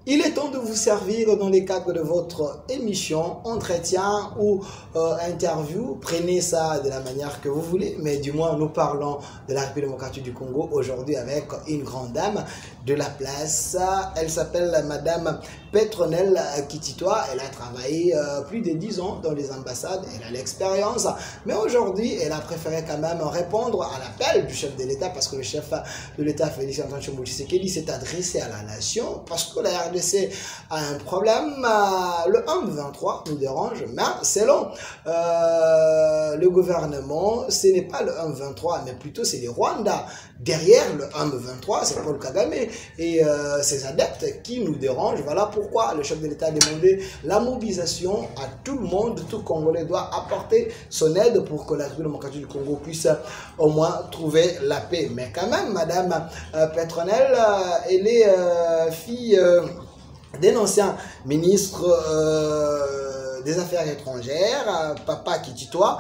Il est temps de vous servir dans le cadre de votre émission, entretien ou interview. Prenez ça de la manière que vous voulez, mais du moins nous parlons de la République démocratique du Congo aujourd'hui avec une grande dame de la place. Elle s'appelle Madame Petronelle Kititoa. Elle a travaillé plus de 10 ans dans les ambassades. Elle a l'expérience, mais aujourd'hui, elle a préféré quand même répondre à l'appel du chef de l'État parce que le chef de l'État, Félix Antoine Tshisekedi, s'est adressé à la nation parce que la RDC a un problème. Le 1-23 nous dérange, mais selon le gouvernement, ce n'est pas le 1-23, mais plutôt c'est les Rwandais. Derrière le 1-23, c'est Paul Kagame et ses adeptes qui nous dérangent. Voilà pourquoi le chef de l'État a demandé la mobilisation à tout le monde. Tout Congolais doit apporter son aide pour que la République démocratique du Congo puisse au moins trouver la paix. Mais quand même, Madame Petronelle, elle est fille d'un ancien ministre des Affaires étrangères, Papa Kititoa,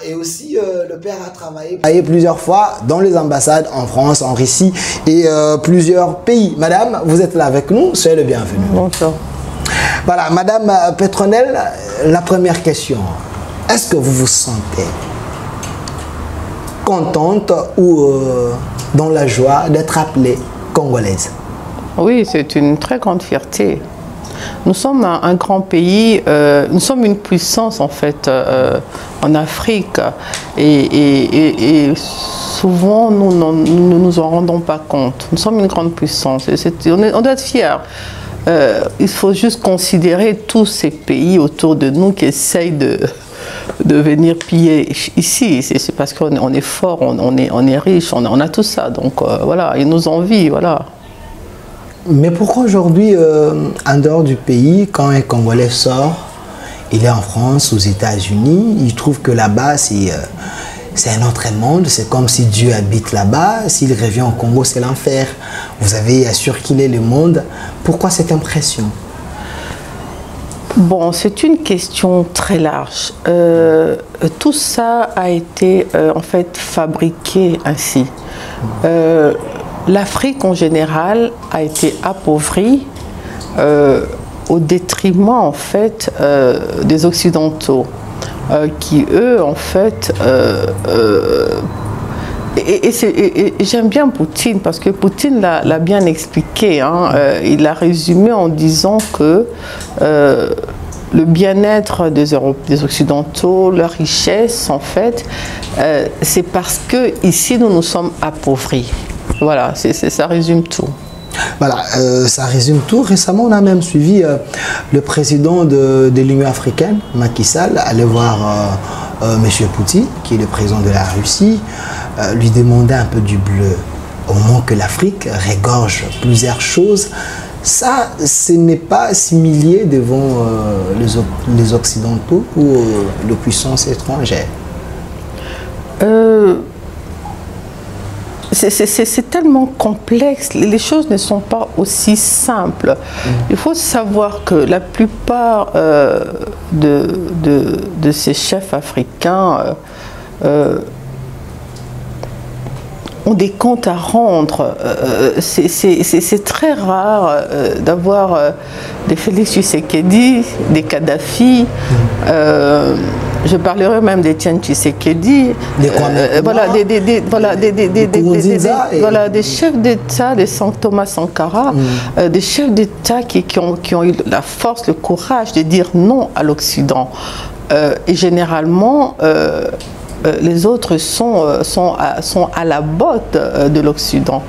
et aussi le père a travaillé plusieurs fois dans les ambassades en France, en Russie et plusieurs pays. Madame, vous êtes là avec nous, soyez le bienvenu. Bonjour. Voilà, Madame Petronelle, la première question. Est-ce que vous vous sentez contente ou dans la joie d'être appelée congolaise? Oui, c'est une très grande fierté. Nous sommes un grand pays, nous sommes une puissance en fait en Afrique et souvent nous ne nous en rendons pas compte. Nous sommes une grande puissance et on doit être fiers. Il faut juste considérer tous ces pays autour de nous qui essayent de venir piller ici. C'est parce qu'on est fort, on est riche, on a tout ça. Donc voilà, ils nous envient, voilà. Mais pourquoi aujourd'hui, en dehors du pays, quand un Congolais sort, il est en France, aux États-Unis, il trouve que là-bas, c'est un autre monde, c'est comme si Dieu habite là-bas, s'il revient au Congo, c'est l'enfer. Vous avez surkillé le monde. Pourquoi cette impression? Bon, c'est une question très large. Tout ça a été en fait fabriqué ainsi. L'Afrique en général a été appauvrie au détriment en fait des Occidentaux qui eux en fait et j'aime bien Poutine parce que Poutine l'a bien expliqué, hein, il a résumé en disant que le bien-être des Occidentaux, leur richesse en fait, c'est parce que ici nous nous sommes appauvris. Voilà, ça résume tout. Voilà, ça résume tout. Récemment, on a même suivi le président de l'Union africaine, Macky Sall, aller voir M. Poutine, qui est le président de la Russie, lui demander un peu du bleu. Au moment que l'Afrique régorge plusieurs choses, ça, ce n'est pas similier devant les Occidentaux ou les puissances étrangères. C'est tellement complexe, les choses ne sont pas aussi simples. Il faut savoir que la plupart de ces chefs africains ont des comptes à rendre. C'est très rare d'avoir des Félix Tshisekedi, des Kadhafi. Je parlerai même d'Etienne Tshisekedi, des chefs d'État, des Thomas Sankara, des chefs d'État qui ont eu la force, le courage de dire non à l'Occident. Et généralement, les autres sont à la botte de l'Occident.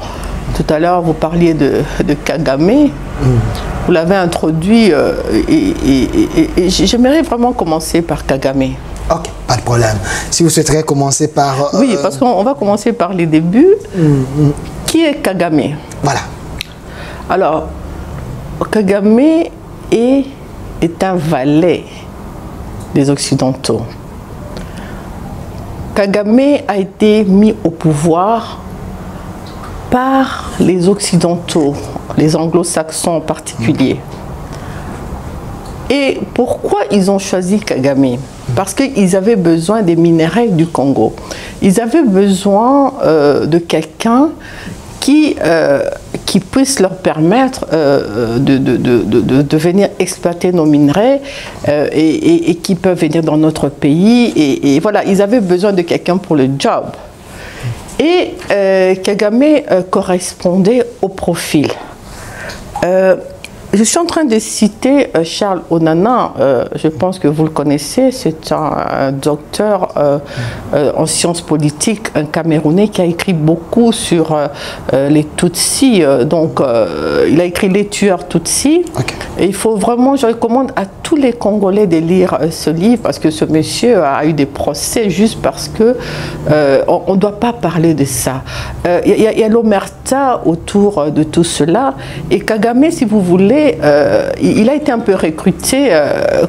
Tout à l'heure, vous parliez de Kagame. Vous l'avez introduit et j'aimerais vraiment commencer par Kagame. Ok, pas de problème. Si vous souhaiterez commencer par... Oui, parce qu'on va commencer par les débuts. Qui est Kagame? Voilà. Alors, Kagame est un valet des Occidentaux. Kagame a été mis au pouvoir par les Occidentaux, les Anglo-Saxons en particulier. Et pourquoi ils ont choisi Kagame? Parce qu'ils avaient besoin des minéraux du Congo. Ils avaient besoin de quelqu'un qui qui puisse leur permettre de venir exploiter nos minerais et qui peuvent venir dans notre pays. Et voilà, ils avaient besoin de quelqu'un pour le job. Et Kagame correspondait au profil. Je suis en train de citer Charles Onana, je pense que vous le connaissez, c'est un docteur en sciences politiques, un Camerounais qui a écrit beaucoup sur les Tutsis, donc il a écrit Les tueurs Tutsis, okay. Et il faut vraiment, je recommande à tous les Congolais de lire ce livre parce que ce monsieur a eu des procès juste parce que on ne doit pas parler de ça. Il y a l'omerta autour de tout cela et Kagame, si vous voulez, il a été un peu recruté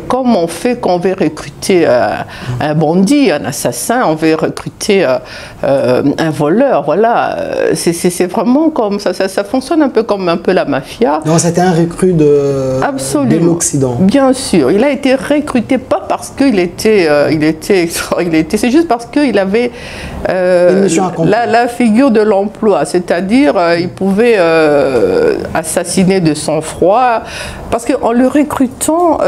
comme on fait quand on veut recruter un bandit, un assassin, on veut recruter un voleur, voilà. C'est vraiment comme ça, ça fonctionne un peu comme la mafia. Non, c'était un recrut de l'Occident. Bien sûr, il a été recruté pas parce qu'il était, c'est juste parce qu'il avait la figure de l'emploi, c'est-à-dire il pouvait assassiner de sang-froid. Parce qu'en le recrutant,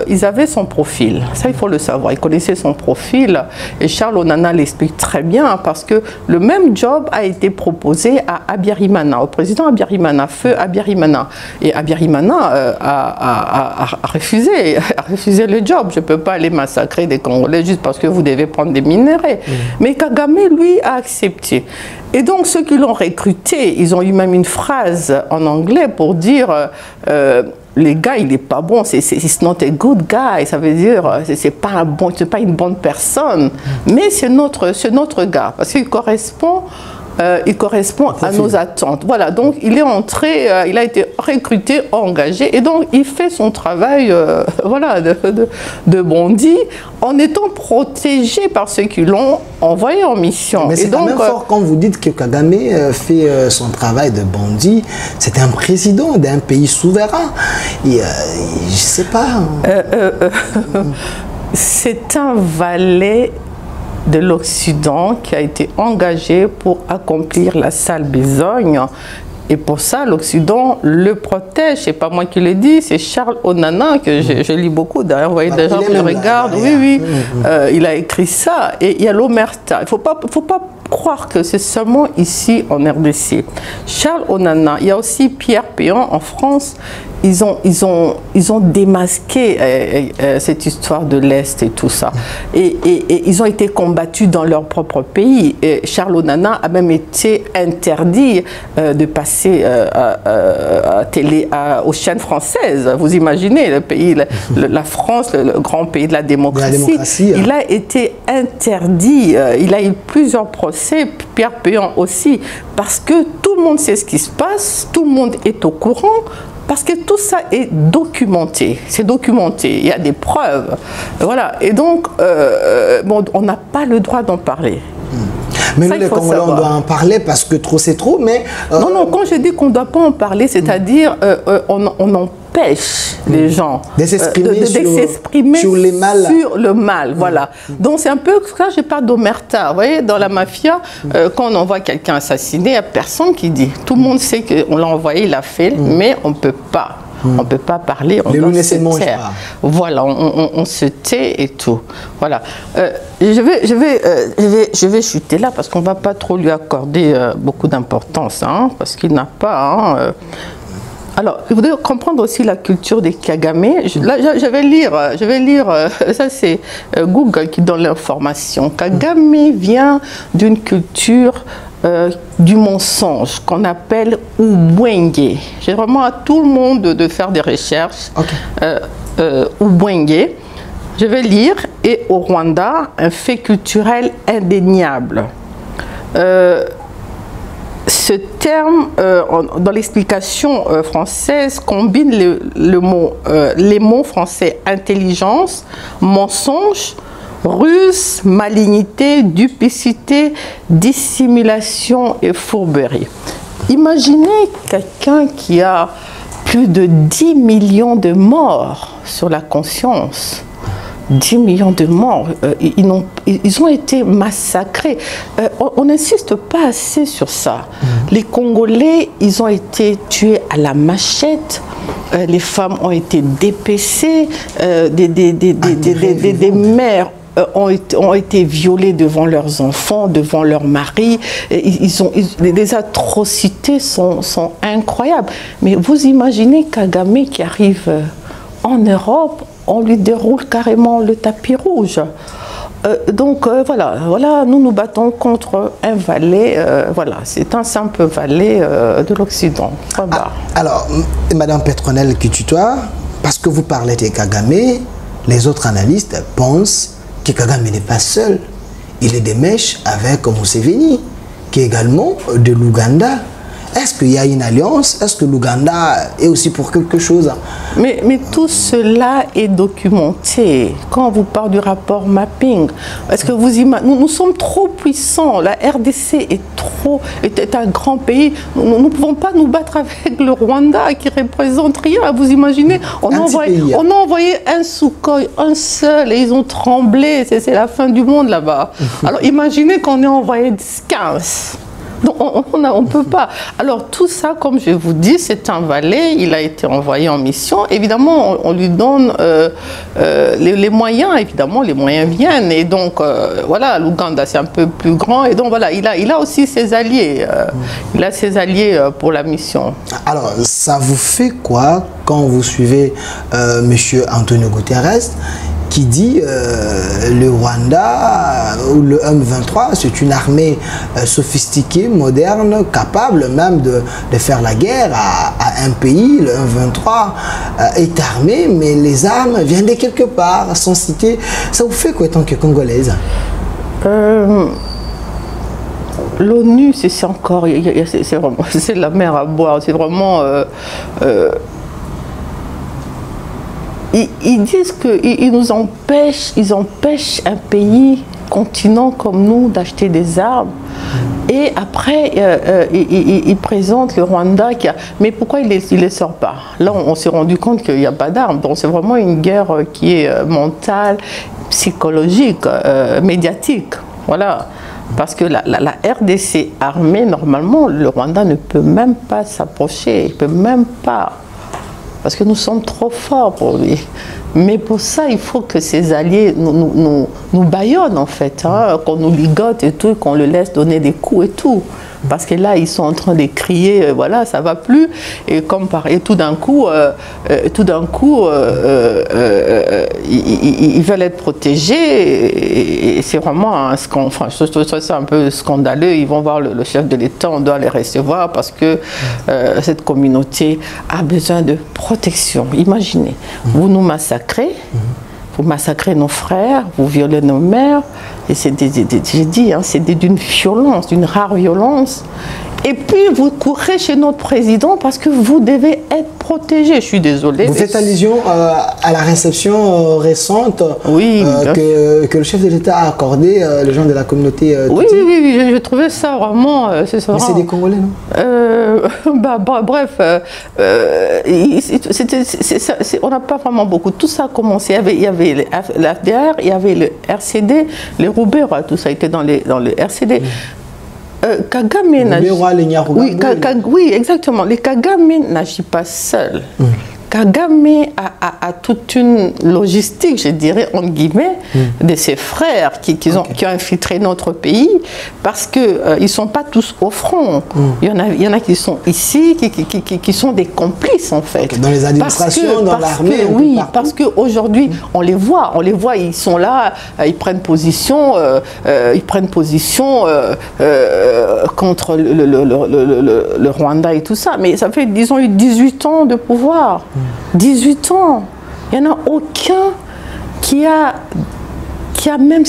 ils avaient son profil. Ça, il faut le savoir. Ils connaissaient son profil. Et Charles Onana l'explique très bien parce que le même job a été proposé à Abiyarimana, au président Abiyarimana, feu Abiyarimana. Et Abiyarimana a refusé le job. Je ne peux pas aller massacrer des Congolais juste parce que vous devez prendre des minerais. Mais Kagame, lui, a accepté. Et donc, ceux qui l'ont recruté, ils ont eu même une phrase en anglais pour dire les gars, il n'est pas bon, c'est not a good guy, ça veut dire c'est pas une bonne personne, mais c'est notre gars, parce qu'il correspond à nos attentes. Voilà, donc il est entré, il a été recruté, engagé, et donc il fait son travail voilà, de bandit en étant protégé par ceux qui l'ont envoyé en mission. Mais c'est quand même fort quand vous dites que Kagame fait son travail de bandit. C'est un président d'un pays souverain. Et, je sais pas. C'est un valet de l'Occident qui a été engagé pour accomplir la sale besogne. Et pour ça, l'Occident le protège. C'est pas moi qui le dis, c'est Charles Onana, que je lis beaucoup. D'ailleurs, vous voyez des gens qui le regardent. Oui. Il a écrit ça. Et il y a l'omerta. Il faut pas croire que c'est seulement ici en RDC. Charles Onana, il y a aussi Pierre Péan en France. Ils ont démasqué cette histoire de l'Est et tout ça. Et ils ont été combattus dans leur propre pays. Et Charles Onana a même été interdit de passer aux chaînes françaises. Vous imaginez, le pays, la France, le grand pays de la démocratie. Il a été interdit. Il a eu plusieurs procès, Pierre Péan aussi, parce que tout le monde sait ce qui se passe, tout le monde est au courant. Parce que tout ça est documenté, c'est documenté, il y a des preuves, voilà. Et donc, bon, on n'a pas le droit d'en parler. Mais nous, les Congolais, on doit en parler parce que trop, c'est trop, mais... Non, quand je dis qu'on ne doit pas en parler, c'est-à-dire on empêche les gens de s'exprimer sur le mal, voilà. Donc, c'est un peu, ça, je parle d'omerta, vous voyez, dans la mafia, quand on envoie quelqu'un assassiné, il n'y a personne qui dit. Tout le monde sait qu'on l'a envoyé, il l'a fait, mais on ne peut pas. On ne peut pas parler, on doit se taire. Voilà, on se tait et tout. Voilà. Je vais chuter là parce qu'on ne va pas trop lui accorder beaucoup d'importance, hein, parce qu'il n'a pas... Alors, il faudrait comprendre aussi la culture des Kagame. Là, je vais lire, ça c'est Google qui donne l'information. Kagame vient d'une culture du mensonge qu'on appelle Ubwenge. J'ai vraiment à tout le monde de faire des recherches. Ubwenge. Je vais lire. Et au Rwanda, un fait culturel indéniable. Ce terme, dans l'explication française, combine les mots français intelligence, mensonge, ruse, malignité, duplicité, dissimulation et fourberie. Imaginez quelqu'un qui a plus de 10 millions de morts sur la conscience. 10 millions de morts, ils ont été massacrés. On n'insiste pas assez sur ça. Les Congolais, ils ont été tués à la machette, les femmes ont été dépecées, des mères ont été violées devant leurs enfants, devant leurs maris. Les atrocités sont incroyables. Mais vous imaginez Kagame qui arrive en Europe, on lui déroule carrément le tapis rouge. Voilà, nous nous battons contre un valet, c'est un simple valet de l'Occident. Alors, Madame Petronelle Kitutua, parce que vous parlez de Kagame, les autres analystes pensent que Kagame n'est pas seul. Il est des mèches avec Museveni, qui est également de l'Ouganda. Est-ce qu'il y a une alliance? Est-ce que l'Ouganda est aussi pour quelque chose? Mais tout cela est documenté. Quand on vous parle du rapport mapping, est-ce que nous sommes trop puissants. La RDC est un grand pays. Nous ne pouvons pas nous battre avec le Rwanda qui représente rien. Vous imaginez, on a envoyé un Sukhoi, un seul, et ils ont tremblé. C'est la fin du monde là-bas. Alors imaginez qu'on ait envoyé 15. Donc on ne peut pas. Alors tout ça, comme je vous dis, c'est un valet, il a été envoyé en mission. Évidemment, on lui donne les moyens, évidemment, les moyens viennent. Et donc, voilà, l'Ouganda, c'est un peu plus grand. Et donc, voilà, il a aussi ses alliés. Il a ses alliés pour la mission. Alors, ça vous fait quoi quand vous suivez M. Antonio Guterres qui dit le Rwanda ou le M23, c'est une armée sophistiquée, moderne, capable même de faire la guerre à un pays. Le M23 est armé, mais les armes viennent de quelque part, sans citer. Ça vous fait quoi tant que Congolaise? L'ONU, c'est encore, c'est la mer à boire, c'est vraiment... Ils disent qu'ils nous empêchent, ils empêchent un pays, continent comme nous, d'acheter des armes. Et après, ils présentent le Rwanda qui a... Mais pourquoi il ne les sort pas? Là, on s'est rendu compte qu'il n'y a pas d'armes. Donc, c'est vraiment une guerre qui est mentale, psychologique, médiatique. Voilà. Parce que la RDC armée, normalement, le Rwanda ne peut même pas s'approcher. Il ne peut même pas... Parce que nous sommes trop forts pour lui. Mais pour ça, il faut que ses alliés nous bâillonnent, en fait. Hein, qu'on nous ligote et tout, qu'on le laisse donner des coups et tout. Parce que là, ils sont en train de crier, voilà, ça va plus. Et tout d'un coup, ils veulent être protégés. Et c'est vraiment un scandale. Enfin, je trouve ça un peu scandaleux. Ils vont voir le chef de l'État, on doit les recevoir parce que cette communauté a besoin de protection. Imaginez, vous nous massacrez. Vous massacrez nos frères, vous violez nos mères, et c'est j'ai dit, hein, c'est d'une violence, d'une rare violence. Et puis vous courez chez notre président parce que vous devez être protégé. Je suis désolée. Vous faites allusion à la réception récente que le chef de l'État a accordée les gens de la communauté oui, je trouvais ça vraiment... Mais c'est des Congolais, non? Bref, on n'a pas vraiment beaucoup. Tout ça a commencé. Il y avait l'AFDR, il y avait le RCD, les Roubera, tout ça était dans le RCD. Kagame n'agit oui, exactement. Les Kagame n'agit pas seul. Kagame a toute une logistique, je dirais, entre guillemets, de ses frères qui ont infiltré notre pays parce qu'ils ne sont pas tous au front. Il y en a qui sont ici, qui sont des complices, en fait. Dans les administrations, dans l'armée. Oui, parce qu'aujourd'hui, on les voit, ils sont là, ils prennent position, contre le Rwanda et tout ça. Mais ça fait, ils ont eu 18 ans de pouvoir. 18 ans. Il n'y en a aucun qui a même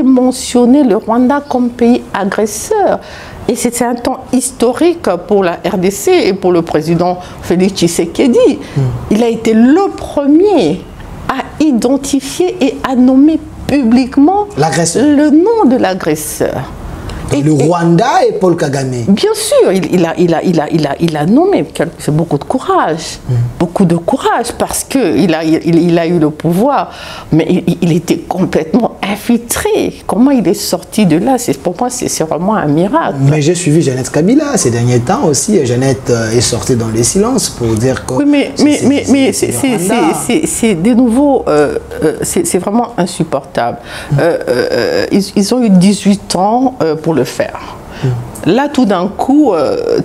mentionné le Rwanda comme pays agresseur. Et c'est un temps historique pour la RDC et pour le président Félix Tshisekedi. Il a été le premier à identifier et à nommer publiquement le nom de l'agresseur. Le Rwanda et Paul Kagame. Bien sûr, il a nommé, c'est beaucoup de courage, beaucoup de courage, parce qu'il a eu le pouvoir, mais il était complètement infiltré. Comment il est sorti de là? Pour moi, c'est vraiment un miracle. Mais j'ai suivi Jeannette Kabila ces derniers temps aussi. Jeannette est sortie dans les silences pour dire que... Oui, mais c'est de nouveau, c'est vraiment insupportable. Ils ont eu 18 ans pour le faire. Là, tout d'un coup,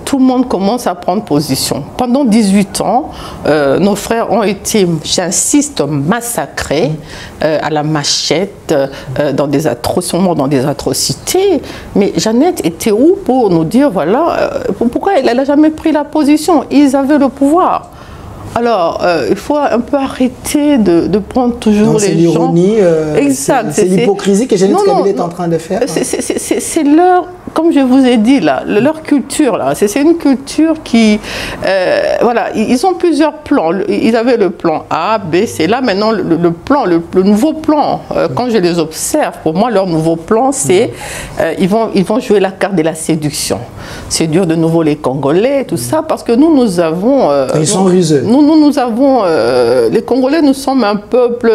tout le monde commence à prendre position. Pendant 18 ans, nos frères ont été, j'insiste, massacrés à la machette, dans des atrocités. Mais Jeannette était où pour nous dire, voilà, pourquoi elle n'a jamais pris la position? Ils avaient le pouvoir. Alors, il faut un peu arrêter de prendre toujours les gens... Exact. C'est l'hypocrisie que Jeannette Kabila est en train de faire. C'est leur... Comme je vous ai dit, là, leur culture, là, c'est une culture qui... voilà, ils ont plusieurs plans. Ils avaient le plan A, B, C. Là, maintenant, le nouveau plan, quand je les observe, pour moi, leur nouveau plan, c'est... ils vont jouer la carte de la séduction. Séduire de nouveau les Congolais, tout ça, parce que nous avons... ils sont ruseux. Nous avons... les Congolais, nous sommes un peuple...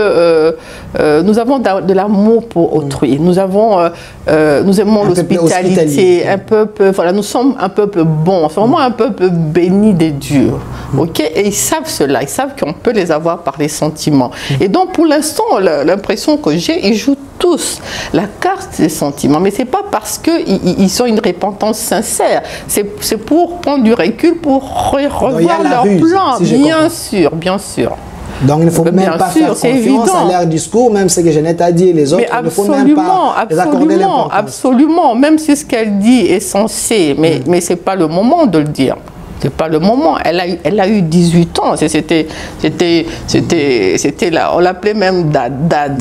nous avons de l'amour pour autrui. Nous aimons l'hospitalité. Un peuple, voilà, nous sommes un peuple bon, c'est vraiment un peuple béni des dieux, ok? Et ils savent cela, ils savent qu'on peut les avoir par les sentiments. Et donc, pour l'instant, l'impression que j'ai, ils jouent tous la carte des sentiments, mais c'est pas parce qu'ils ont une repentance sincère, c'est pour prendre du recul, pour revoir leur plan, bien sûr, bien sûr. Donc il ne faut même pas faire confiance à leur discours, même ce que Jeannette a dit, les autres, il ne faut même pas les accorder l'importance. Absolument, même si ce qu'elle dit est censé, mais ce n'est pas le moment de le dire. C'est pas le moment. Elle a eu 18 ans. C'était là. On l'appelait même Dada.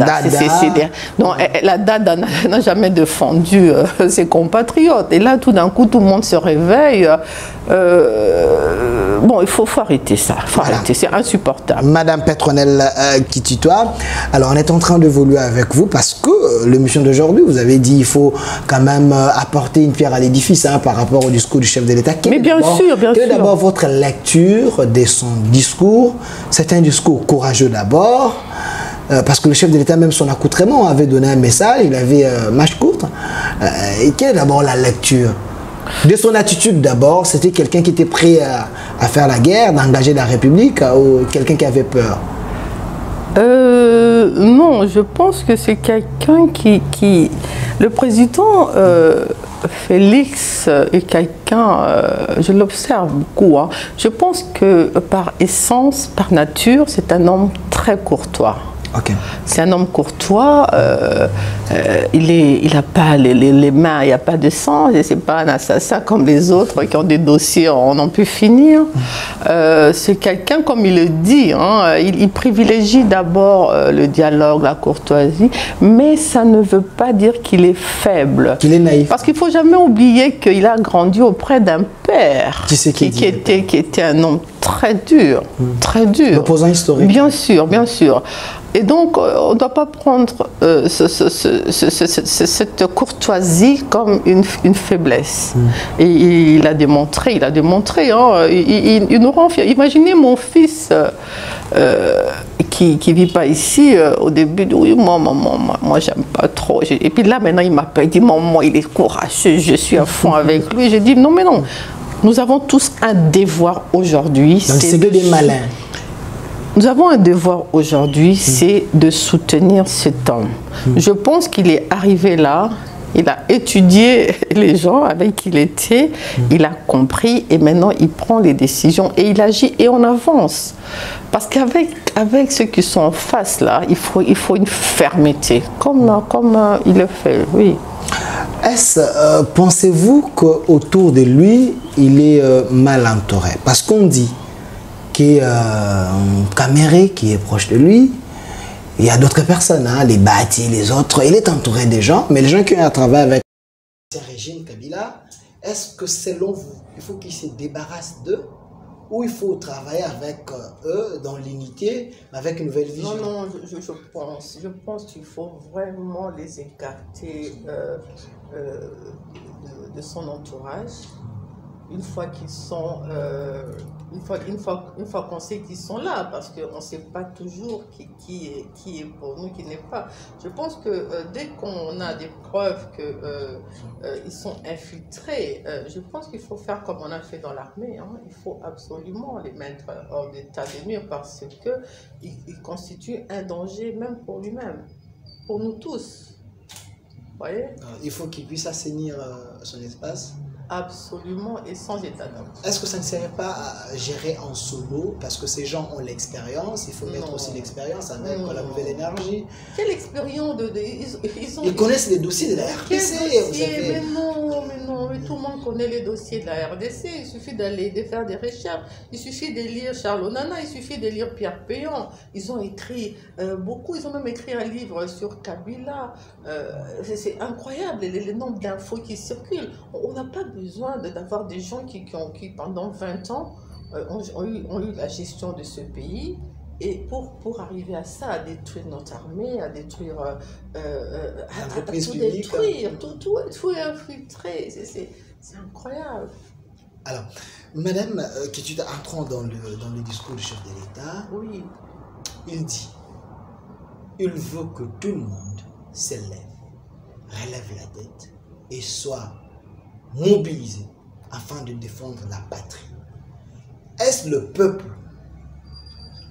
Non, la Dada n'a jamais défendu ses compatriotes. Et là, tout d'un coup, tout le monde se réveille. Bon, il faut arrêter ça. C'est insupportable. Madame Petronelle Kititoa, alors on est en train d'évoluer avec vous parce que l'émission d'aujourd'hui, vous avez dit il faut quand même apporter une pierre à l'édifice par rapport au discours du chef de l'État. Mais bien sûr, bien sûr. D'abord votre lecture de son discours. C'est un discours courageux d'abord, parce que le chef de l'État, même son accoutrement, avait donné un message, il avait marche courte. Et quelle est d'abord la lecture de son attitude d'abord? C'était quelqu'un qui était prêt à faire la guerre, d'engager la République, ou quelqu'un qui avait peur? Non, je pense que c'est quelqu'un qui... Le président Félix est quelqu'un, je l'observe beaucoup, hein. Je pense que par essence, par nature, c'est un homme très courtois. Okay. C'est un homme courtois, il n'a pas les mains, il n'y a pas de sang, c'est pas un assassin comme les autres qui ont des dossiers, on n'en peut finir. C'est quelqu'un, comme il le dit, hein, il privilégie d'abord le dialogue, la courtoisie, mais ça ne veut pas dire qu'il est faible. Qu'il est naïf. Parce qu'il ne faut jamais oublier qu'il a grandi auprès d'un père qui était un homme très dur, très dur. L'opposant historique. Bien sûr, bien sûr. Et donc, on ne doit pas prendre cette courtoisie comme une faiblesse. Et il a démontré, hein, il nous rend fiers. Imaginez mon fils qui ne vit pas ici, au début, oui, moi j'aime pas trop. Et puis là, maintenant, il m'appelle, il dit, maman, il est courageux, je suis à fond avec lui. J'ai dit, non, mais non, nous avons tous un devoir aujourd'hui. Donc, c'est que des malins. Nous avons un devoir aujourd'hui, c'est de soutenir cet homme. Je pense qu'il est arrivé là, il a étudié les gens avec qui il était, il a compris et maintenant il prend les décisions et il agit et on avance. Parce qu'avec ceux qui sont en face là, il faut une fermeté, comme il le fait, oui. Pensez-vous qu'autour de lui, il est mal entouré? Parce qu'on dit Caméré qui est proche de lui, il y a d'autres personnes, hein, les bâtis, les autres, il est entouré des gens, mais les gens qui ont à travailler avec ce régime Kabila, est-ce que selon vous, il faut qu'ils se débarrassent d'eux ou il faut travailler avec eux dans l'unité, avec une nouvelle vision? Non, je pense qu'il faut vraiment les écarter de son entourage. Une fois qu'ils sont, une fois qu'on sait qu'ils sont là, parce qu'on ne sait pas toujours qui est pour nous, qui n'est pas. Je pense que dès qu'on a des preuves qu'ils sont infiltrés, je pense qu'il faut faire comme on a fait dans l'armée. Hein. Il faut absolument les mettre hors d'état de nuire parce qu'ils constituent un danger même pour lui-même, pour nous tous. Vous voyez? Il faut qu'il puisse assainir son espace. Absolument, et sans état d'âme. Est-ce que ça ne serait pas à gérer en solo? Parce que ces gens ont l'expérience, il faut mettre aussi l'expérience avec la nouvelle énergie. Quelle expérience ils connaissent les dossiers de la RDC. Mais non, mais tout le monde connaît les dossiers de la RDC. Il suffit de faire des recherches. Il suffit de lire Charles Onana, il suffit de lire Pierre Péan. Ils ont écrit beaucoup, ils ont même écrit un livre sur Kabila. C'est incroyable le nombre d'infos qui circulent. On n'a pas besoin d'avoir des gens qui pendant 20 ans ont eu la gestion de ce pays, et pour arriver à ça, à détruire notre armée, à détruire, à tout détruire, tout infiltrer, c'est incroyable. Alors, Madame Ketchuta, entrons dans le discours du chef de l'État. Oui. Il dit, il veut que tout le monde s'élève, relève la tête et soit mobilisé afin de défendre la patrie. Est-ce le peuple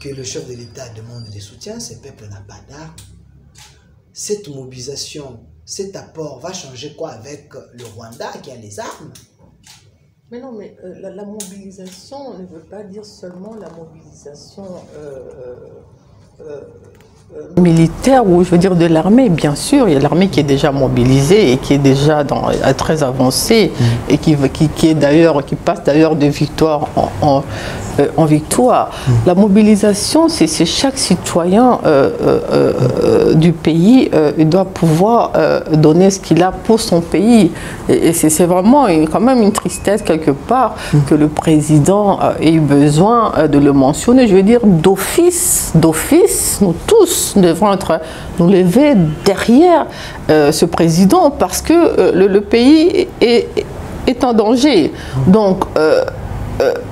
que le chef de l'État demande des soutiens? Ce peuple n'a pas d'armes. Cette mobilisation, cet apport va changer quoi avec le Rwanda qui a les armes? Mais non, mais la mobilisation ne veut pas dire seulement la mobilisation militaire, ou je veux dire de l'armée. Bien sûr, il y a l'armée qui est déjà mobilisée et qui est déjà très avancée et qui passe d'ailleurs de victoire en victoire. La mobilisation, c'est chaque citoyen du pays doit pouvoir donner ce qu'il a pour son pays. Et c'est vraiment quand même une tristesse quelque part que le président ait eu besoin de le mentionner. Je veux dire, d'office, nous tous devons nous lever derrière ce président parce que le pays est en danger. Donc,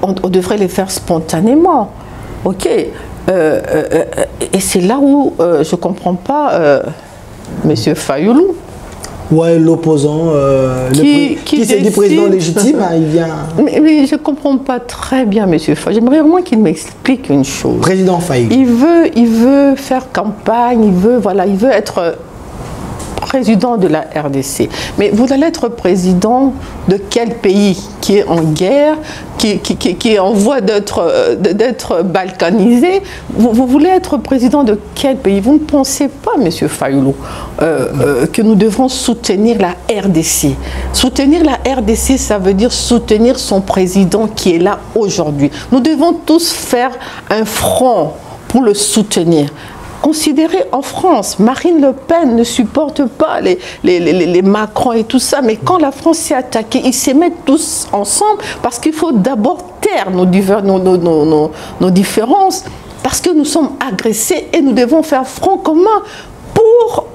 on devrait les faire spontanément. Ok. Et c'est là où je ne comprends pas M. Fayoulou. Ouais, l'opposant, qui c'est du président légitime, hein, il vient... Mais je ne comprends pas très bien, M. Fayoulou. J'aimerais vraiment qu'il m'explique une chose. Président Fayoulou. Il veut faire campagne, il veut être président de la RDC. Mais vous allez être président de quel pays qui est en guerre, qui est en voie d'être balkanisé? Vous voulez être président de quel pays? Vous ne pensez pas, M. Fayoulou, que nous devons soutenir la RDC? Soutenir la RDC, ça veut dire soutenir son président qui est là aujourd'hui. Nous devons tous faire un front pour le soutenir. Considérez en France, Marine Le Pen ne supporte pas les Macron et tout ça, mais quand la France s'est attaquée, ils se mettent tous ensemble parce qu'il faut d'abord taire nos différences, parce que nous sommes agressés et nous devons faire front commun pour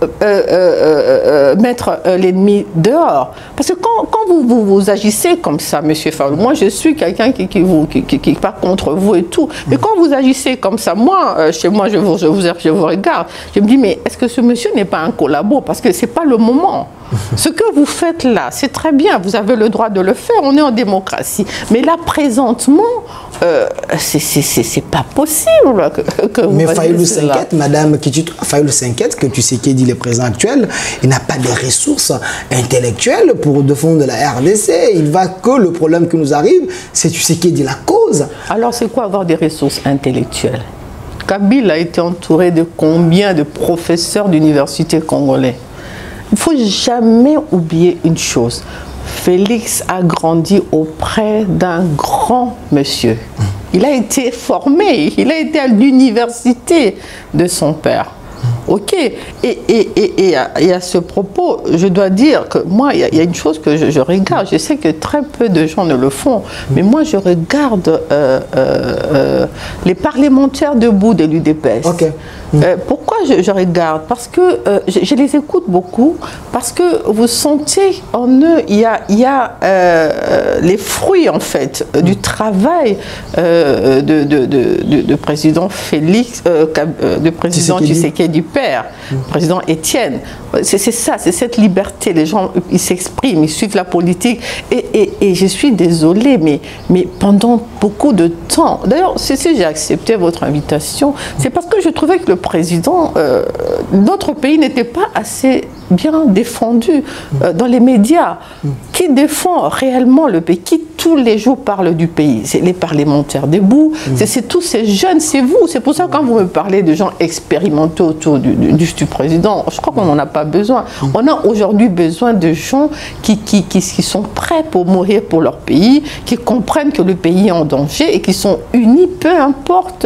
mettre l'ennemi dehors. Parce que quand vous agissez comme ça, M. Fayoulou, moi je suis quelqu'un qui part contre vous et tout, mais quand vous agissez comme ça, moi, chez moi, je vous regarde, je me dis, mais est-ce que ce monsieur n'est pas un collabo? Parce que ce n'est pas le moment. Ce que vous faites là, c'est très bien, vous avez le droit de le faire, on est en démocratie. Mais là, présentement, c'est pas possible que vous... Mais Fayoulou s'inquiète, Madame Ketchuta, Fayoulou s'inquiète que tu sais qui dit le président actuel, il n'a pas de ressources intellectuelles pour défendre la RDC. Il va que le problème qui nous arrive, c'est tu sais qui dit la cause. Alors c'est quoi avoir des ressources intellectuelles? Kabila a été entouré de combien de professeurs d'université congolais? Il ne faut jamais oublier une chose. Félix a grandi auprès d'un grand monsieur. Il a été formé, il a été à l'université de son père. Ok. Et à ce propos, je dois dire que moi, il y a une chose que je regarde. Je sais que très peu de gens ne le font, mais moi, je regarde les parlementaires debout de l'UDPS. Okay. Pourquoi je regarde? Parce que je les écoute beaucoup, parce que vous sentez en eux, il y a les fruits, en fait, du travail de président Félix, de président Tshisekedi du père, président Étienne. C'est ça, c'est cette liberté. Les gens, ils s'expriment, ils suivent la politique. Et je suis désolée, mais pendant beaucoup de temps, d'ailleurs, si j'ai accepté votre invitation, c'est parce que je trouvais que le président, notre pays n'était pas assez bien défendu dans les médias. Qui défend réellement le pays? Qui tous les jours parle du pays? C'est les parlementaires debout, c'est tous ces jeunes, c'est vous. C'est pour ça que quand vous me parlez de gens expérimentés autour du président, je crois qu'on n'en a pas besoin. On a aujourd'hui besoin de gens qui sont prêts pour mourir pour leur pays, qui comprennent que le pays est en danger et qui sont unis, peu importe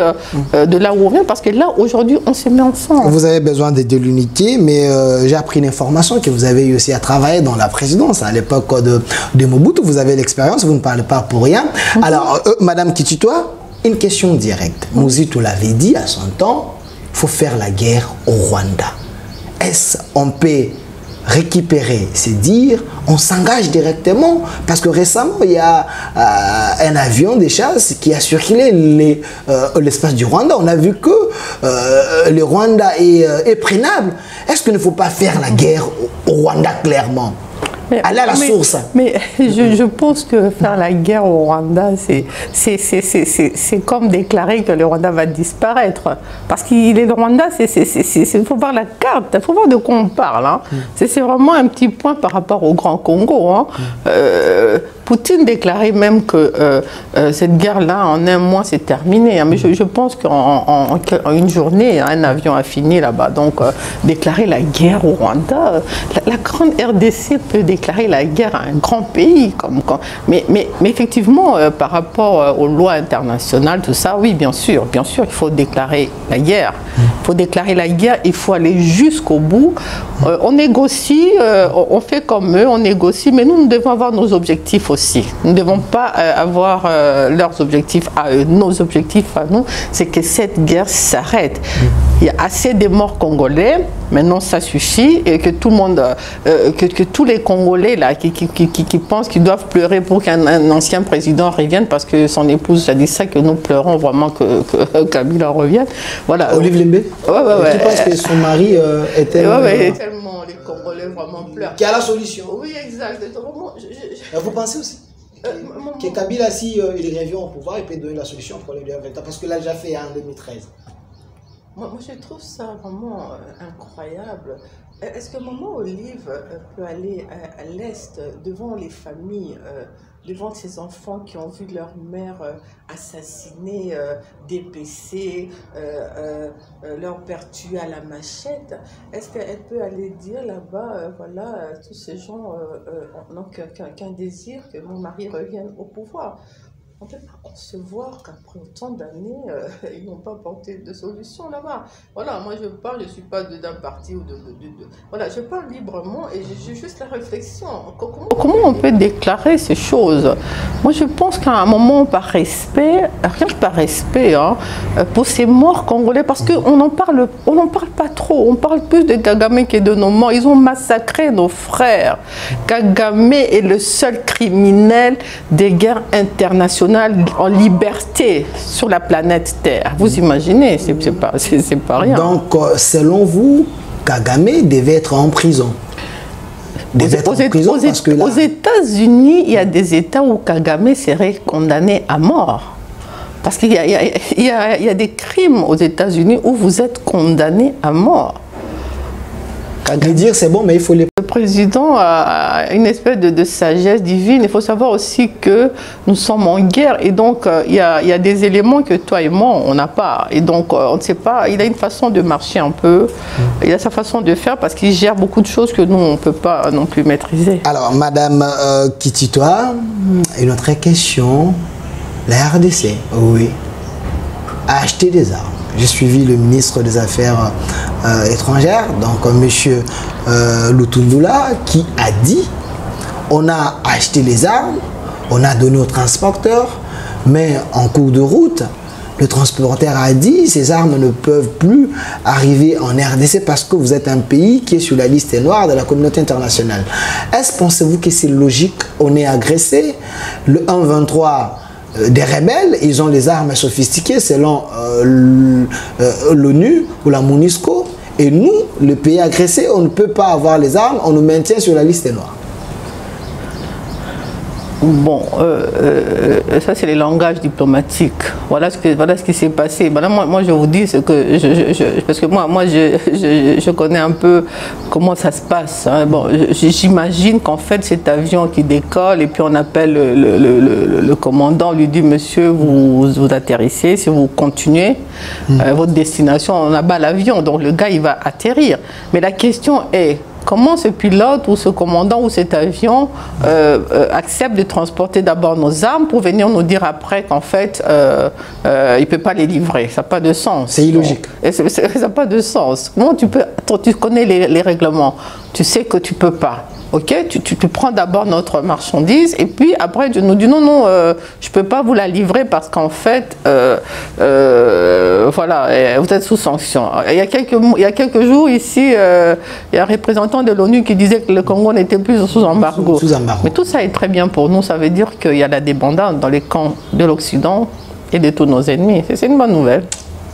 de là où on vient, parce que là, aujourd'hui, on se met ensemble. Vous avez besoin de l'unité, mais j'ai appris une information que vous avez eu aussi à travailler dans la présidence à l'époque de Mobutu. Vous avez l'expérience, vous ne parlez pas pour rien. Alors, Madame Kititoa, une question directe. Mobutu l'avait dit à son temps, il faut faire la guerre au Rwanda. Est-ce qu'on peut récupérer ces dires, on s'engage directement? Parce que récemment, il y a un avion de chasse qui a circulé l'espace du Rwanda. On a vu que le Rwanda est prenable. Est-ce qu'il ne faut pas faire la guerre au Rwanda clairement? Aller à la source. Mais je pense que faire la guerre au Rwanda, c'est comme déclarer que le Rwanda va disparaître. Parce qu'il est le Rwanda, il faut voir la carte, il faut voir de quoi on parle. Hein. C'est vraiment un petit point par rapport au Grand Congo. Hein. Poutine déclarait même que cette guerre-là, en un mois, c'est terminé. Hein. Mais je pense qu'en une journée, un avion a fini là-bas. Donc, déclarer la guerre au Rwanda, la grande RDC peut déclarer la guerre à un grand pays. Mais effectivement, par rapport aux lois internationales, tout ça, oui, bien sûr, il faut déclarer la guerre. Il faut déclarer la guerre, il faut aller jusqu'au bout. On négocie, on fait comme eux, on négocie, mais nous devons avoir nos objectifs aussi. Nous ne devons pas avoir leurs objectifs à eux. Nos objectifs à nous, c'est que cette guerre s'arrête. Il y a assez de morts congolais, maintenant ça suffit, et que tout le monde, que tous les Congolais là, qui pensent qu'ils doivent pleurer pour qu'un ancien président revienne, parce que son épouse a dit ça, que nous pleurons vraiment que Kabila revienne. Voilà. Olive Lembe, qui pense que son mari était... tellement les Congolais vraiment pleurent. Qui a la solution. Oui, exact. Vous pensez aussi que Kabila, si il revient au pouvoir, il peut donner la solution pour les 20 ans, parce que là, déjà fait en 2013. Moi, je trouve ça vraiment incroyable. Est-ce que Maman Olive peut aller à l'Est devant les familles, devant ces enfants qui ont vu leur mère assassinée, dépecée, leur père tué à la machette? Est-ce qu'elle peut aller dire là-bas, voilà, tous ces gens n'ont qu'un désir que mon mari revienne au pouvoir? On ne peut pas concevoir qu'après autant d'années, ils n'ont pas apporté de solution là-bas. Voilà, moi je parle, je ne suis pas d'un parti ou Voilà, je parle librement et j'ai juste la réflexion. Comment on peut déclarer ces choses? Moi je pense qu'à un moment, par respect, rien que par respect, hein, pour ces morts congolais, parce qu'on n'en parle pas trop. On parle plus de Kagame que de nos morts. Ils ont massacré nos frères. Kagame est le seul criminel des guerres internationales en liberté sur la planète Terre. Vous imaginez, c'est pas rien. Donc, selon vous, Kagame devait être en prison. Aux États-Unis, il y a des États où Kagame serait condamné à mort. Parce qu'il y a des crimes aux États-Unis où vous êtes condamné à mort. Dire c'est bon, mais il faut les... Le président a une espèce de sagesse divine. Il faut savoir aussi que nous sommes en guerre et donc il y a des éléments que toi et moi on n'a pas. Et donc on ne sait pas, il a une façon de marcher un peu, il a sa façon de faire parce qu'il gère beaucoup de choses que nous on ne peut pas non plus maîtriser. Alors Madame Kititoa, une autre question. La RDC, oui, a acheté des armes. j'ai suivi le ministre des Affaires étrangères, donc M. Lutundula, qui a dit on a acheté les armes, on a donné aux transporteurs, mais en cours de route, le transporteur a dit ces armes ne peuvent plus arriver en RDC parce que vous êtes un pays qui est sur la liste noire de la communauté internationale. Est-ce, pensez-vous que c'est logique? On est agressé, le 1-23 des rebelles, ils ont les armes sophistiquées selon l'ONU ou la MONUSCO, et nous, le pays agressé, on ne peut pas avoir les armes, on nous maintient sur la liste noire. Bon, ça c'est les langages diplomatiques. Voilà ce qui s'est passé. Voilà, moi je vous dis ce que parce que moi je connais un peu comment ça se passe. Hein. Bon, j'imagine qu'en fait cet avion qui décolle et puis on appelle le commandant, lui dit monsieur vous atterrissez, si vous continuez votre destination, on abat l'avion, donc le gars il va atterrir. Mais la question est comment ce pilote ou ce commandant ou cet avion accepte de transporter d'abord nos armes pour venir nous dire après qu'en fait, il ne peut pas les livrer. Ça n'a pas de sens. C'est illogique. Ça n'a pas de sens. Comment tu peux... Tu connais les règlements. Tu sais que tu ne peux pas. Ok, tu prends d'abord notre marchandise et puis après tu nous dis non, je ne peux pas vous la livrer parce qu'en fait, voilà, vous êtes sous sanction. Il y a quelques jours ici, il y a un représentant de l'ONU qui disait que le Congo n'était plus sous embargo. Mais tout ça est très bien pour nous, ça veut dire qu'il y a la débandade dans les camps de l'Occident et de tous nos ennemis. C'est une bonne nouvelle.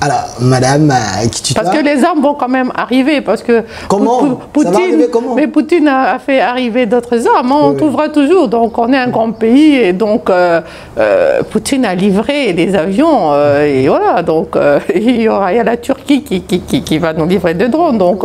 Alors, madame, qui tu parce que les armes vont quand même arriver, parce que comment Poutine, ça va arriver comment? Mais Poutine a fait arriver d'autres armes, on trouvera toujours, donc on est un grand pays, et donc Poutine a livré des avions, et voilà, donc il y a la Turquie qui va nous livrer des drones, donc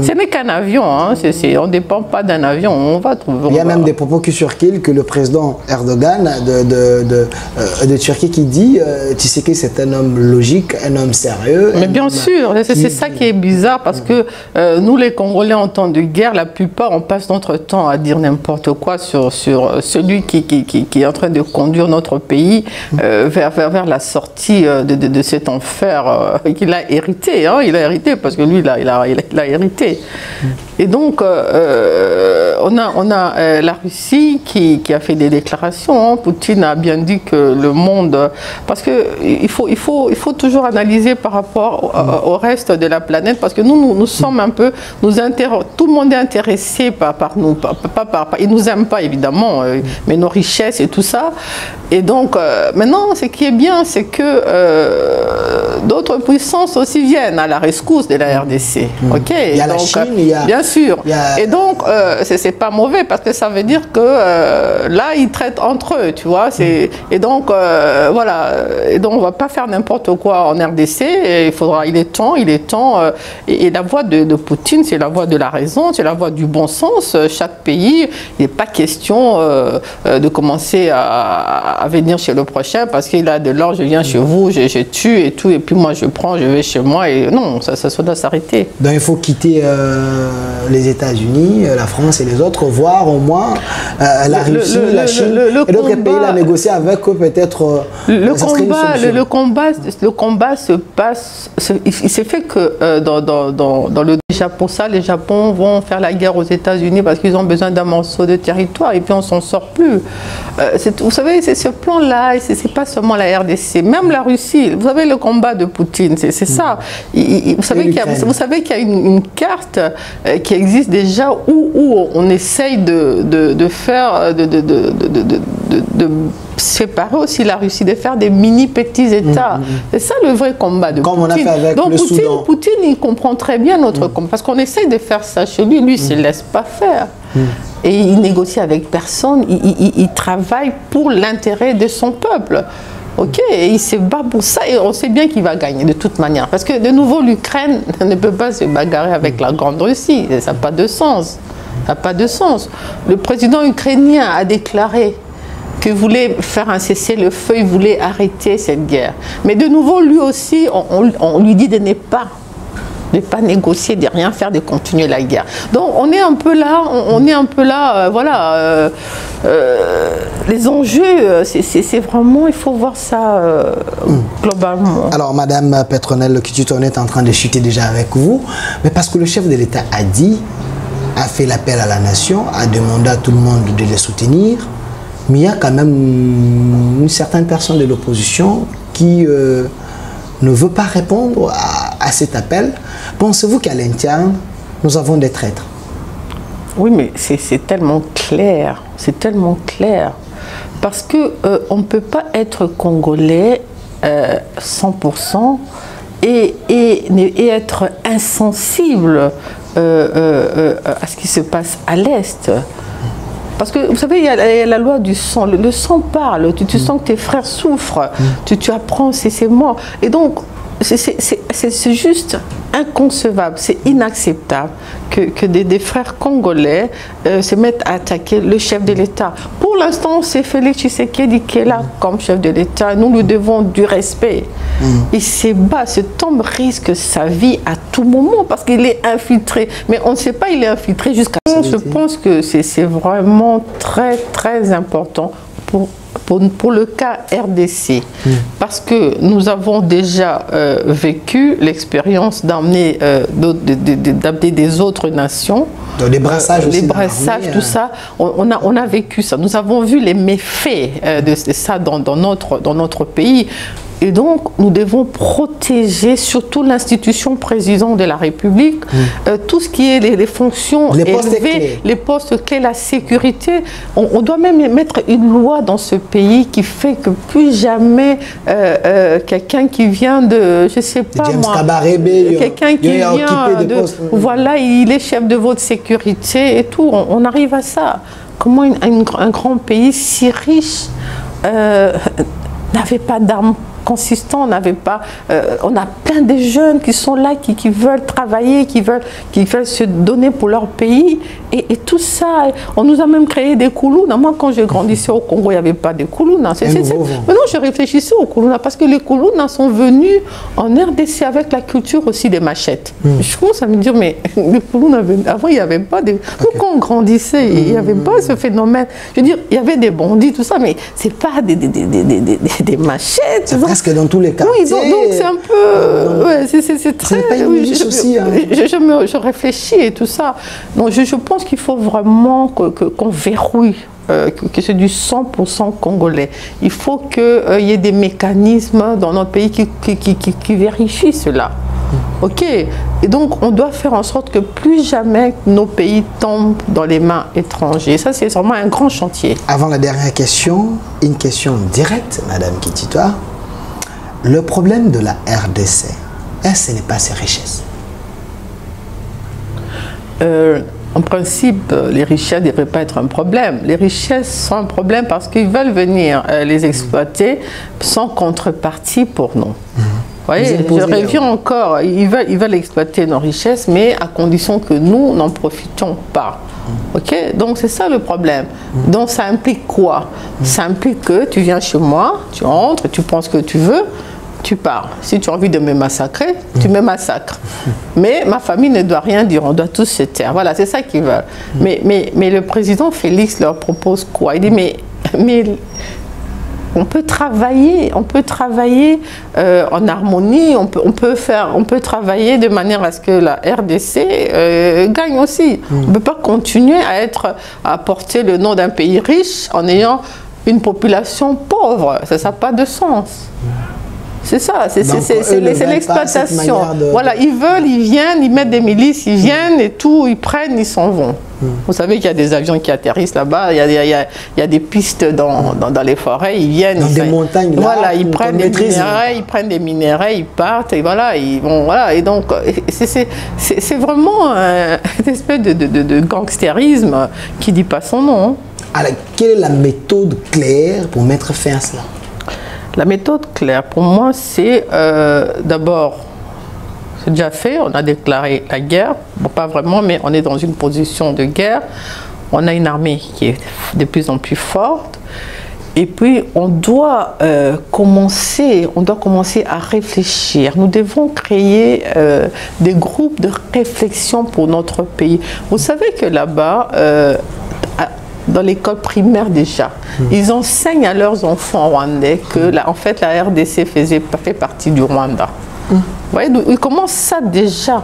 ce n'est qu'un avion, hein, on ne dépend pas d'un avion, on va trouver. Il y a même des propos qui circulent que le président Erdogan de Turquie qui dit, tu sais que c'est un homme logique, un homme sérieux. Mais bien sûr, c'est ça qui est bizarre parce que nous les Congolais en temps de guerre, la plupart on passe notre temps à dire n'importe quoi sur celui qui est en train de conduire notre pays vers la sortie de cet enfer qu'il a hérité. Hein, il a hérité parce que lui il a hérité. Et donc on a la Russie qui a fait des déclarations. Hein. Poutine a bien dit que le monde, parce que il faut toujours analyser par rapport au reste de la planète, parce que nous sommes un peu, tout le monde est intéressé par nous, ils nous aiment pas évidemment, mais nos richesses et tout ça. Et donc maintenant, ce qui est bien, c'est que d'autres puissances aussi viennent à la rescousse de la RDC. Ok. Il y a la Chine, il y a... Bien sûr. Et donc c'est pas mauvais parce que ça veut dire que là ils traitent entre eux, tu vois. Et donc voilà. Et donc on va pas faire n'importe quoi en RDC. Et il est temps, et la voix de Poutine, c'est la voix de la raison, c'est la voix du bon sens. Chaque pays, il n'est pas question de commencer à venir chez le prochain parce qu'il a de l'or, je viens chez vous, je tue et tout, et puis moi je prends, je vais chez moi, et non, ça doit s'arrêter. Donc il faut quitter les États-Unis, la France et les autres, voir au moins la Russie, la Chine et d'autres pays là, négocier avec eux peut-être. Le combat se passe, il s'est fait que dans le Japon, les Japon vont faire la guerre aux États-Unis parce qu'ils ont besoin d'un morceau de territoire et puis on s'en sort plus. Vous savez, c'est ce plan-là, et c'est pas seulement la RDC, même la Russie. Vous savez, le combat de Poutine, c'est ça. Vous savez qu'il y a une carte qui existe déjà où on essaye de faire, de séparer aussi la Russie, de faire des mini-petits États. C'est ça le vrai combat de Poutine. Comme on a fait avec donc le Soudan. Poutine, il comprend très bien notre combat, parce qu'on essaye de faire ça chez lui, lui, il ne se laisse pas faire. Et il négocie avec personne, il travaille pour l'intérêt de son peuple. Ok, et il se bat pour ça, et on sait bien qu'il va gagner de toute manière. Parce que de nouveau, l'Ukraine ne peut pas se bagarrer avec la Grande Russie, ça n'a pas de sens. Ça n'a pas de sens. Le président ukrainien a déclaré qu'il voulait faire un cessez-le-feu, il voulait arrêter cette guerre. Mais de nouveau, lui aussi, on lui dit de ne de pas négocier, de rien faire, de continuer la guerre. Donc on est un peu là, voilà. Les enjeux, c'est vraiment, il faut voir ça globalement. Alors Madame Petronelle Kitito, on est en train de chuter déjà avec vous, mais parce que le chef de l'État a fait l'appel à la nation, a demandé à tout le monde de les soutenir, mais il y a quand même une certaine personne de l'opposition qui ne veut pas répondre à cet appel. Pensez-vous qu'à l'interne, nous avons des traîtres? Oui, mais c'est tellement clair, c'est tellement clair. Parce qu'on ne peut pas être congolais 100% et être insensible à ce qui se passe à l'Est. Parce que, vous savez, il y a la loi du sang. Le sang parle. Tu sens que tes frères souffrent. Tu apprends, c'est mort. Et donc, c'est juste inconcevable, c'est inacceptable que des frères congolais se mettent à attaquer le chef de l'État. Pour l'instant, c'est Félix Tshisekedi qui est là comme chef de l'État. Nous lui devons du respect. Il se bat, cet homme risque sa vie à tout moment parce qu'il est infiltré. Mais on ne sait pas, il est infiltré jusqu'à... Je pense que c'est vraiment très, très important pour le cas RDC, parce que nous avons déjà vécu l'expérience d'amener des autres nations. Donc les brassages aussi. Les brassages, tout ça, on a vécu ça. Nous avons vu les méfaits de ça dans notre pays. Et donc, nous devons protéger surtout l'institution président de la République, tout ce qui est les fonctions élevées, les postes clés, la sécurité. On doit même mettre une loi dans ce pays qui fait que plus jamais quelqu'un qui vient de, je sais pas moi, quelqu'un qui vient de, voilà, il est chef de votre sécurité et tout. On arrive à ça. Comment un grand pays si riche n'avait pas d'armes consistant, on n'avait pas, on a plein de jeunes qui sont là, qui veulent travailler, qui veulent se donner pour leur pays, et tout ça, on nous a même créé des koulouna. Moi, quand je grandissais au Congo, il n'y avait pas de koulouna. Maintenant, je réfléchissais aux koulouna, parce que les koulouna sont venus en RDC avec la culture aussi des machettes. Je commence à me dire, mais les koulouna, avant, il n'y avait pas de... Quand on grandissait, il n'y avait pas ce phénomène. Je veux dire, il y avait des bandits, tout ça, mais ce n'est pas des machettes. Que dans tous les cas. Oui, donc c'est un peu... ouais, c'est très... pas une niche aussi. Hein. Je réfléchis et tout ça. Donc je pense qu'il faut vraiment qu'on verrouille, que c'est du 100% congolais. Il faut qu'il y ait des mécanismes dans notre pays qui vérifient cela. Ok, et donc on doit faire en sorte que plus jamais nos pays tombent dans les mains étrangères. Ça, c'est vraiment un grand chantier. Avant la dernière question, une question directe, Madame Kitito. Le problème de la RDC, ce n'est pas ses richesses? En principe, les richesses ne devraient pas être un problème. Les richesses sont un problème parce qu'ils veulent venir les exploiter sans contrepartie pour nous. Vous voyez, je reviens encore, ils veulent exploiter nos richesses, mais à condition que nous n'en profitons pas. Ok, donc c'est ça le problème. Donc ça implique quoi? Ça implique que tu viens chez moi, tu entres, tu prends ce que tu veux, tu pars. Si tu as envie de me massacrer, tu me massacres. Mais ma famille ne doit rien dire, on doit tous se taire. Voilà, c'est ça qu'ils veulent. Mais le président Félix leur propose quoi? Il dit, mais on peut travailler en harmonie, on peut travailler de manière à ce que la RDC gagne aussi. On ne peut pas continuer à porter le nom d'un pays riche en ayant une population pauvre. Ça n'a pas de sens. C'est ça, c'est l'exploitation. Voilà, ils veulent, ils viennent, ils mettent des milices, ils viennent et tout, ils prennent, ils s'en vont. Vous savez qu'il y a des avions qui atterrissent là-bas, il y a des pistes dans les forêt, ils viennent. Dans des montagnes là, voilà, ils prennent des minerais, ils partent, et voilà, ils vont, voilà. Et donc, c'est vraiment une espèce de gangstérisme qui ne dit pas son nom. Alors, quelle est la méthode claire pour mettre fin à cela? La méthode claire, pour moi, c'est d'abord, c'est déjà fait, on a déclaré la guerre, bon, pas vraiment, mais on est dans une position de guerre. On a une armée qui est de plus en plus forte Et puis, on doit commencer à réfléchir. Nous devons créer des groupes de réflexion pour notre pays. Vous savez que là-bas, dans l'école primaire déjà, ils enseignent à leurs enfants rwandais que en fait, la RDC fait partie du Rwanda. Vous voyez, ils commencent ça déjà.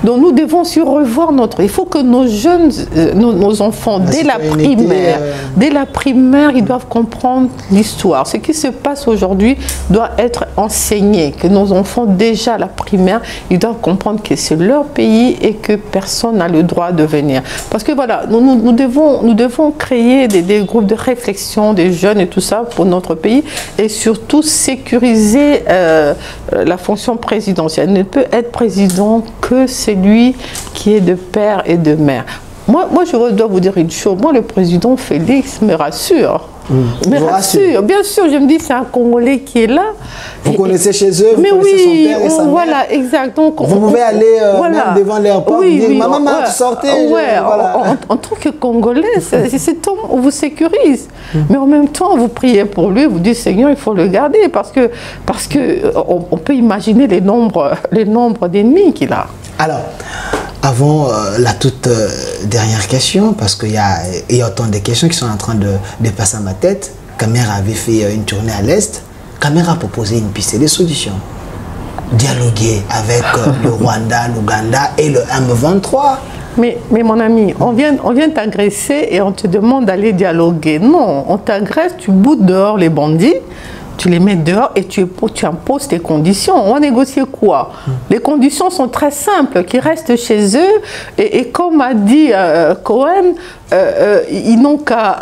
Donc nous devons aussi revoir il faut que nos jeunes, nos enfants, dès la primaire, ils doivent comprendre l'histoire. Ce qui se passe aujourd'hui doit être enseigné. Que nos enfants, déjà à la primaire, ils doivent comprendre que c'est leur pays et que personne n'a le droit de venir. Parce que voilà, nous devons créer des groupes de réflexion, des jeunes et tout ça pour notre pays, et surtout sécuriser la fonction présidentielle. Il ne peut être président que celui qui est de père et de mère. Moi, je dois vous dire une chose. Moi, le président Félix me rassure. Me rassure. Bien sûr, je me dis, c'est un Congolais qui est là. Vous connaissez chez eux, vous connaissez son père et sa mère. Voilà, exact. Donc, vous pouvez aller même devant leur porte et dire, maman, tu sortais. Voilà. En tant que Congolais, cet homme, on vous sécurise. Mais en même temps, vous priez pour lui, vous dites, Seigneur, il faut le garder parce que on peut imaginer les nombres d'ennemis qu'il a. Alors, avant la toute dernière question, parce qu'il y a autant de questions qui sont en train de passer à ma tête. Kamera avait fait une tournée à l'Est. Kamera a proposé une piste de solution. Dialoguer avec le Rwanda, l'Ouganda et le M23. Mais mon ami, on vient t'agresser et on te demande d'aller dialoguer. Non, on t'agresse, tu boutes dehors les bandits. Tu les mets dehors et tu imposes tes conditions. On va négocier quoi? Les conditions sont très simples, qu'ils restent chez eux. Et comme a dit Cohen, ils n'ont qu'à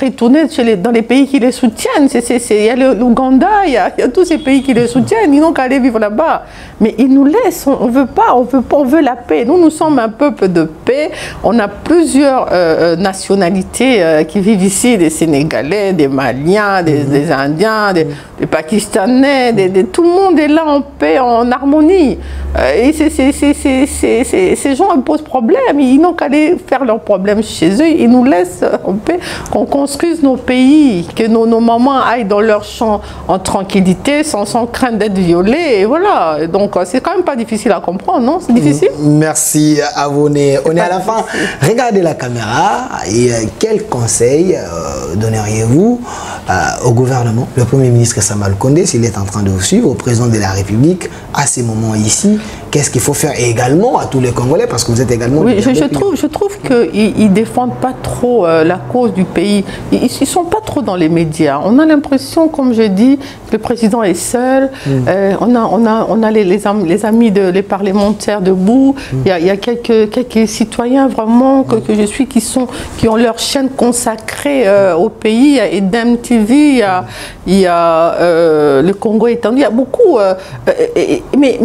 retourner dans les pays qui les soutiennent. Il y a l'Ouganda, il y a tous ces pays qui les soutiennent. Ils n'ont qu'à aller vivre là-bas. Mais ils nous laissent. On ne veut pas. On veut la paix. Nous sommes un peuple de paix. On a plusieurs nationalités qui vivent ici, des Sénégalais, des Maliens, des Indiens, des Pakistanais, tout le monde est là en paix, en harmonie. Et ces gens posent problème. Ils n'ont qu'à aller faire leurs problèmes chez eux. Ils nous laissent en paix, qu'on construise nos pays, que nos mamans aillent dans leur champ en tranquillité, sans crainte d'être violées. Et voilà. Donc, c'est quand même pas difficile à comprendre, non? C'est difficile? Merci à vous. On est à la fin. Regardez la caméra. Et quel conseil donneriez-vous au gouvernement, le Premier ministre Sama Lukonde, s'il est en train de vous suivre, au président de la République, à ces moments ici, qu'est-ce qu'il faut faire? Et également à tous les Congolais, parce que vous êtes également... Oui, je trouve qu'ils ne défendent pas trop la cause du pays. Ils ne sont pas trop dans les médias. On a l'impression, comme je dis, que le président est seul. On a les amis, les parlementaires debout. Il y a quelques citoyens vraiment que je suis qui ont leur chaîne consacrée au pays. Il y a Edem TV, il y a le Congo étendu. Il y a beaucoup... mais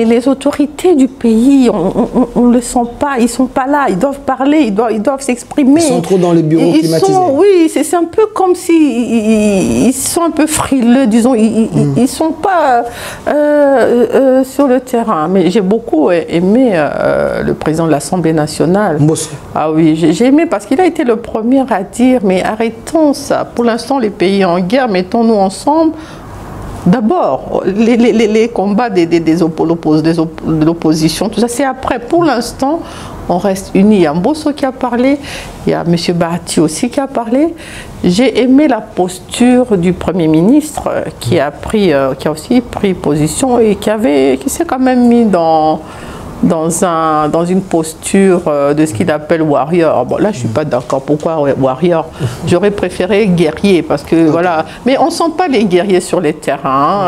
les autorités du pays, on ne le sent pas. Ils ne sont pas là. Ils doivent parler, ils doivent s'exprimer. Ils sont trop dans les bureaux climatisés. Oui, c'est un peu comme si ils sont un peu frileux, disons. Ils ne sont pas sur le terrain. Mais j'ai beaucoup aimé le président de l'Assemblée nationale. Mbosso. Ah oui, j'ai aimé parce qu'il a été le premier à dire, mais arrêtons ça. Pour l'instant, les pays en guerre, mettons-nous ensemble. D'abord, les combats de l'opposition, tout ça, c'est après. Pour l'instant, on reste unis. Il y a Mbosso qui a parlé, il y a M. Bahati aussi qui a parlé. J'ai aimé la posture du Premier ministre qui a aussi pris position et qui s'est quand même mis dans une posture de ce qu'il appelle warrior. Bon, là, je ne suis pas d'accord. Pourquoi warrior? J'aurais préféré guerrier parce que, voilà. Mais on ne sent pas les guerriers sur les terrains.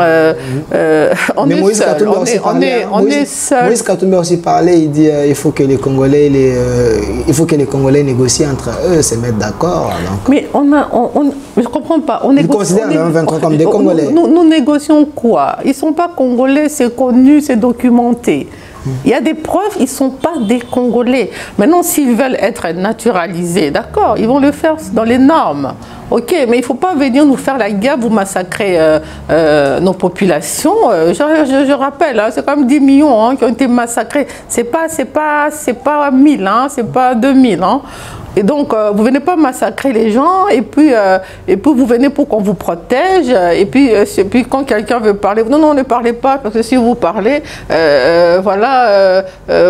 On est seul. Moïse Katumbi a aussi parlé. Il dit il faut que les Congolais négocient entre eux, se mettent d'accord. Mais je ne comprends pas. Ils considèrent les 23 comme des Congolais. Nous négocions quoi? Ils ne sont pas Congolais, c'est connu, c'est documenté. Il y a des preuves, ils ne sont pas des Congolais. Maintenant, s'ils veulent être naturalisés, d'accord, ils vont le faire dans les normes. Ok, mais il ne faut pas venir nous faire la guerre, vous massacrer nos populations. Je rappelle, hein, c'est quand même 10 millions qui ont été massacrés. C'est pas 1000, hein, c'est pas 2000. Hein. Et donc, vous venez pas massacrer les gens, et puis vous venez pour qu'on vous protège, et puis quand quelqu'un veut parler, non, ne parlez pas, parce que si vous parlez, voilà,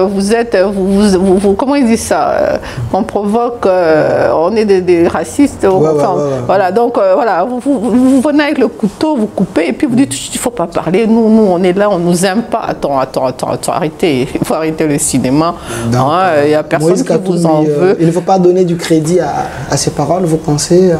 vous êtes, comment ils disent ça, on provoque, on est des racistes, voilà, donc voilà, vous venez avec le couteau, vous coupez, et puis vous dites, il ne faut pas parler, nous on est là, on ne nous aime pas, attends, arrêtez, il faut arrêter le cinéma, il n'y a personne qui vous en veut. Il ne faut pas donner du crédit à ces paroles, vous pensez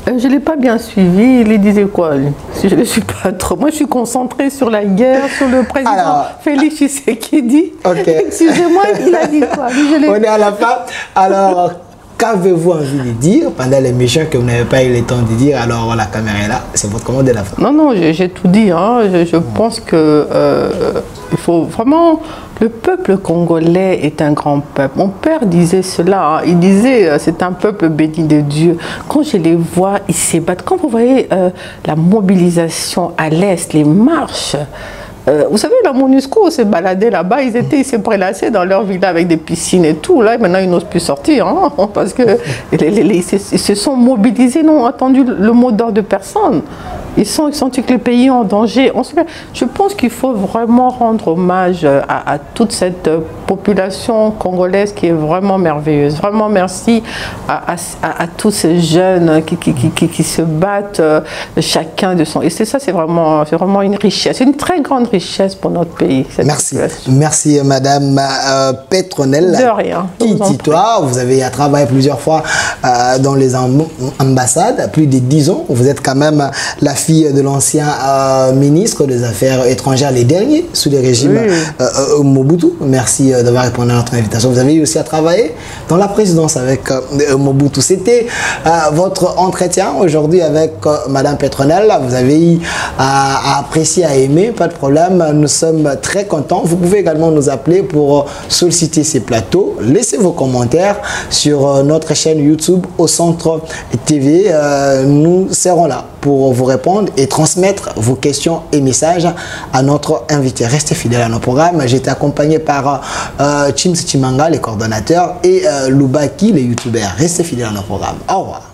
je ne l'ai pas bien suivi, il disait quoi lui? Si je ne le suis pas trop, moi je suis concentrée sur la guerre, sur le président Félix Tshisekedi. Excusez-moi, il a dit quoi? On est à la fin, alors... Qu'avez-vous envie de dire pendant l'émission que vous n'avez pas eu le temps de dire? Alors la caméra est là, c'est votre commande de la fin. Non, j'ai tout dit. Hein. Je pense que il faut vraiment... Le peuple congolais est un grand peuple. Mon père disait cela. Hein. Il disait c'est un peuple béni de Dieu. Quand je les vois, ils se battent. Quand vous voyez la mobilisation à l'Est, les marches... vous savez, la MONUSCO s'est baladé là-bas, ils s'est prélassés dans leur villa avec des piscines et tout. Là, maintenant, ils n'osent plus sortir, hein, parce qu'ils se sont mobilisés, n'ont attendu le mot d'ordre de personne. Ils sentent que le pays est en danger. Je pense qu'il faut vraiment rendre hommage à toute cette population congolaise qui est vraiment merveilleuse. Vraiment merci à tous ces jeunes qui se battent, chacun de son... Et ça, c'est vraiment une richesse, une très grande richesse pour notre pays. Merci Madame Petronel. De rien. Kititoa, vous avez travaillé plusieurs fois dans les ambassades, plus de 10 ans. Vous êtes quand même la fille de l'ancien ministre des Affaires étrangères, les derniers, sous le régime Mobutu. Merci d'avoir répondu à notre invitation. Vous avez eu aussi à travailler dans la présidence avec Mobutu. C'était votre entretien aujourd'hui avec Madame Petronel. Vous avez eu à apprécier, à aimer, pas de problème. Nous sommes très contents. Vous pouvez également nous appeler pour solliciter ces plateaux. Laissez vos commentaires sur notre chaîne YouTube Au Centre TV. Nous serons là pour vous répondre et transmettre vos questions et messages à notre invité. Restez fidèles à nos programmes. J'ai été accompagné par Chims Chimanga, les coordonnateurs, et Lubaki, les youtubeurs. Restez fidèles à nos programmes. Au revoir.